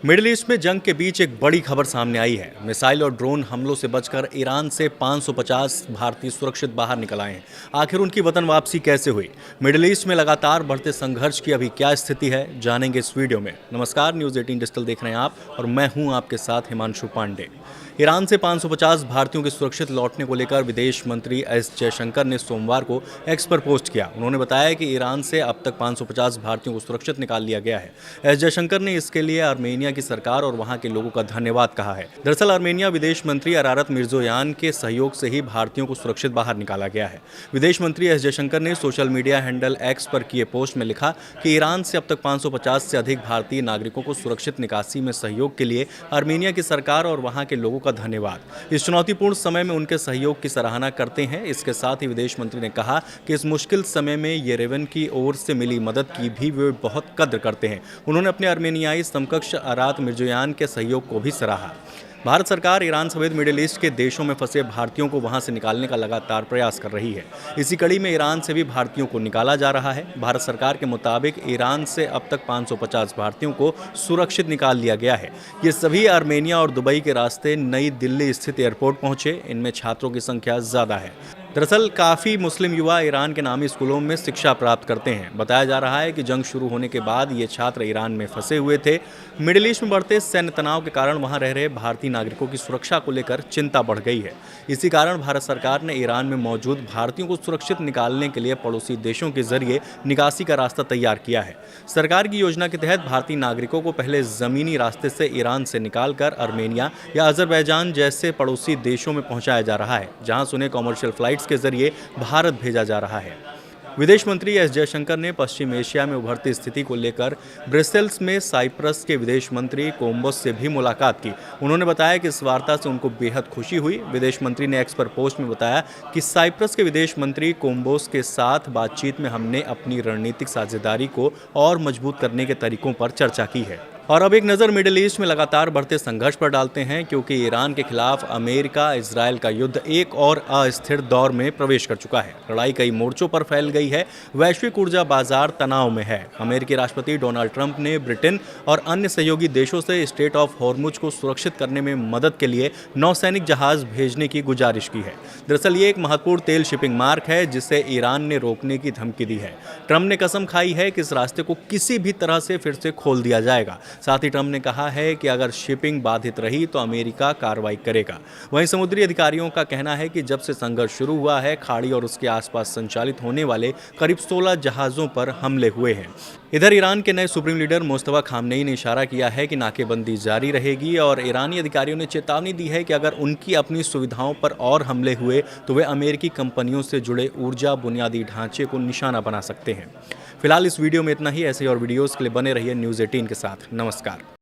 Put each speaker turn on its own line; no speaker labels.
Middle east में जंग के बीच एक बड़ी खबर सामने आई है। मिसाइल और ड्रोन हमलों से बचकर ईरान से 550 भारतीय सुरक्षित बाहर निकल आए हैं। आखिर उनकी वतन वापसी कैसे हुई? मिडिल ईस्ट में लगातार बढ़ते संघर्ष की अभी क्या स्थिति है, जानेंगे इस वीडियो में। नमस्कार, न्यूज़ 18 डिजिटल देख रहे हैं आप और मैं हूं आपके साथ हिमांशु पांडे। ईरान से 550 भारतीयों के सुरक्षित लौटने को लेकर विदेश मंत्री एस जयशंकर ने सोमवार को एक्स पर पोस्ट किया। उन्होंने बताया कि ईरान से अब तक 550 भारतीयों को सुरक्षित निकाल लिया गया है। एस जयशंकर ने इसके लिए आर्मेनिया की सरकार और वहां के लोगों का धन्यवाद कहा है। दरअसल आर्मेनिया विदेश मंत्री अरारत मिर्जोयान के सहयोग से ही भारतीयों को सुरक्षित बाहर निकाला गया है। विदेश मंत्री एस जयशंकर ने सोशल मीडिया हैंडल एक्स पर किए पोस्ट में लिखा कि ईरान से अब तक 550 से अधिक भारतीय नागरिकों को सुरक्षित निकासी में सहयोग के लिए आर्मेनिया की सरकार और वहां के लोगों का धन्यवाद। इस चुनौतीपूर्ण समय में उनके सहयोग की सराहना करते हैं। इसके साथ ही विदेश मंत्री ने कहा कि इस मुश्किल समय में येरेवन की ओर से मिली मदद की भी वे बहुत कद्र करते हैं। उन्होंने अपने आर्मेनियाई समकक्ष अरात मिर्जोयान के सहयोग को भी सराहा। भारत सरकार ईरान समेत मिडिल ईस्ट के देशों में फंसे भारतीयों को वहां से निकालने का लगातार प्रयास कर रही है। इसी कड़ी में ईरान से भी भारतीयों को निकाला जा रहा है। भारत सरकार के मुताबिक ईरान से अब तक 550 भारतीयों को सुरक्षित निकाल लिया गया है। ये सभी आर्मेनिया और दुबई के रास्ते नई दिल्ली स्थित एयरपोर्ट पहुंचे। इनमें छात्रों की संख्या ज़्यादा है। दरअसल काफ़ी मुस्लिम युवा ईरान के नामी स्कूलों में शिक्षा प्राप्त करते हैं। बताया जा रहा है कि जंग शुरू होने के बाद ये छात्र ईरान में फंसे हुए थे। मिडिल ईस्ट में बढ़ते सैन्य तनाव के कारण वहां रह रहे भारतीय नागरिकों की सुरक्षा को लेकर चिंता बढ़ गई है। इसी कारण भारत सरकार ने ईरान में मौजूद भारतीयों को सुरक्षित निकालने के लिए पड़ोसी देशों के जरिए निकासी का रास्ता तैयार किया है। सरकार की योजना के तहत भारतीय नागरिकों को पहले जमीनी रास्ते से ईरान से निकालकर आर्मेनिया या अजरबैजान जैसे पड़ोसी देशों में पहुंचाया जा रहा है, जहां से उन्हें कॉमर्शियल फ्लाइट के जरिए भारत भेजा जा रहा है। विदेश मंत्री एस जयशंकर ने पश्चिम एशिया में उभरती स्थिति को लेकर ब्रसेल्स में साइप्रस के विदेश मंत्री कोम्बोस से भी मुलाकात की। उन्होंने बताया कि इस वार्ता से उनको बेहद खुशी हुई। विदेश मंत्री ने एक्स पर पोस्ट में बताया कि साइप्रस के विदेश मंत्री कोम्बोस के साथ बातचीत में हमने अपनी रणनीतिक साझेदारी को और मजबूत करने के तरीकों पर चर्चा की है। और अब एक नज़र मिडिल ईस्ट में लगातार बढ़ते संघर्ष पर डालते हैं, क्योंकि ईरान के खिलाफ अमेरिका इजरायल का युद्ध एक और अस्थिर दौर में प्रवेश कर चुका है। लड़ाई कई मोर्चों पर फैल गई है। वैश्विक ऊर्जा बाजार तनाव में है। अमेरिकी राष्ट्रपति डोनाल्ड ट्रंप ने ब्रिटेन और अन्य सहयोगी देशों से स्ट्रेट ऑफ हॉर्मुज को सुरक्षित करने में मदद के लिए नौसैनिक जहाज भेजने की गुजारिश की है। दरअसल ये एक महत्वपूर्ण तेल शिपिंग मार्ग है जिसे ईरान ने रोकने की धमकी दी है। ट्रंप ने कसम खाई है कि इस रास्ते को किसी भी तरह से फिर से खोल दिया जाएगा। साथ ही ट्रंप ने कहा है कि अगर शिपिंग बाधित रही तो अमेरिका कार्रवाई करेगा। वहीं समुद्री अधिकारियों का कहना है कि जब से संघर्ष शुरू हुआ है, खाड़ी और उसके आसपास संचालित होने वाले करीब 16 जहाज़ों पर हमले हुए हैं। इधर ईरान के नए सुप्रीम लीडर मुस्तफा खामनेई ने इशारा किया है कि नाकेबंदी जारी रहेगी और ईरानी अधिकारियों ने चेतावनी दी है कि अगर उनकी अपनी सुविधाओं पर और हमले हुए तो वे अमेरिकी कंपनियों से जुड़े ऊर्जा बुनियादी ढांचे को निशाना बना सकते हैं। फिलहाल इस वीडियो में इतना ही। ऐसे और वीडियोस के लिए बने रहिए न्यूज़ 18 के साथ। नमस्कार।